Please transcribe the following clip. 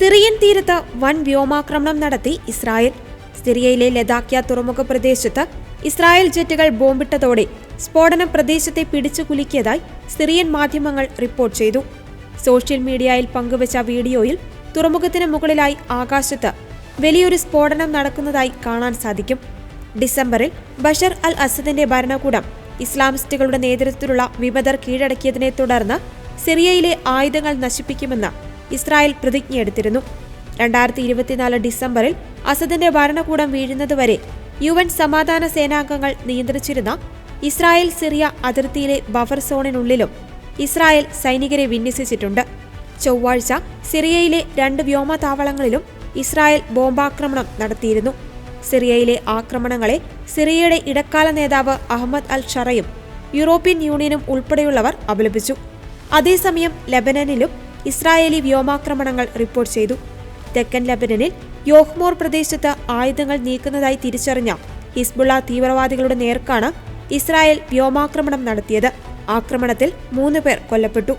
Syrian തീരത്ത് വൻ വ്യോമാക്രമണം നടത്തി ഇസ്രായേൽ. സിറിയയിലെ ലദാക്യ തുറമുഖ പ്രദേശത്ത് ഇസ്രായേൽ ജെറ്റുകൾ ബോംബിട്ടതോടെ സ്ഫോടനം പ്രദേശത്തെ പിടിച്ചു കുലുക്കിയതായി സിറിയൻ മാധ്യമങ്ങൾ റിപ്പോർട്ട് ചെയ്തു. സോഷ്യൽ മീഡിയയിൽ പങ്കുവച്ച വീഡിയോയിൽ തുറമുഖത്തിന് മുകളിലായി ആകാശത്ത് വലിയൊരു സ്ഫോടനം നടക്കുന്നതായി കാണാൻ സാധിക്കും. ഡിസംബറിൽ ബഷർ അൽ അസദിന്റെ ഭരണകൂടം ഇസ്ലാമിസ്റ്റുകളുടെ നേതൃത്വത്തിലുള്ള വിമതർ കീഴടക്കിയതിനെ തുടർന്ന് സിറിയയിലെ ആയുധങ്ങൾ നശിപ്പിക്കുമെന്ന് ഇസ്രായേൽ പ്രതിജ്ഞയെടുത്തിരുന്നു. 2024 ഡിസംബറിൽ അസദിന്റെ ഭരണകൂടം വീഴുന്നതുവരെ UN സമാധാന സേനാംഗങ്ങൾ നിയന്ത്രിച്ചിരുന്ന ഇസ്രായേൽ സിറിയ അതിർത്തിയിലെ ബഫർ സോണിനുള്ളിലും ഇസ്രായേൽ സൈനികരെ വിന്യസിച്ചിട്ടുണ്ട്. ചൊവ്വാഴ്ച സിറിയയിലെ 2 വ്യോമതാവളങ്ങളിലും ഇസ്രായേൽ ബോംബാക്രമണം നടത്തിയിരുന്നു. സിറിയയിലെ ആക്രമണങ്ങളെ സിറിയയുടെ ഇടക്കാല നേതാവ് അഹമ്മദ് അൽ ഷറയും യൂറോപ്യൻ യൂണിയനും ഉൾപ്പെടെയുള്ളവർ അപലപിച്ചു. അതേസമയം ലെബനനിലും ഇസ്രായേലി വ്യോമാക്രമണങ്ങൾ റിപ്പോർട്ട് ചെയ്തു. തെക്കൻ ലെബനനിൽ യോഹ്മോർ പ്രദേശത്ത് ആയുധങ്ങൾ നീക്കുന്നതായി തിരിച്ചറിഞ്ഞ ഹിസ്ബുള്ള തീവ്രവാദികളുടെ നേർക്കാണ് ഇസ്രായേൽ വ്യോമാക്രമണം നടത്തിയത്. ആക്രമണത്തിൽ 3 പേർ കൊല്ലപ്പെട്ടു.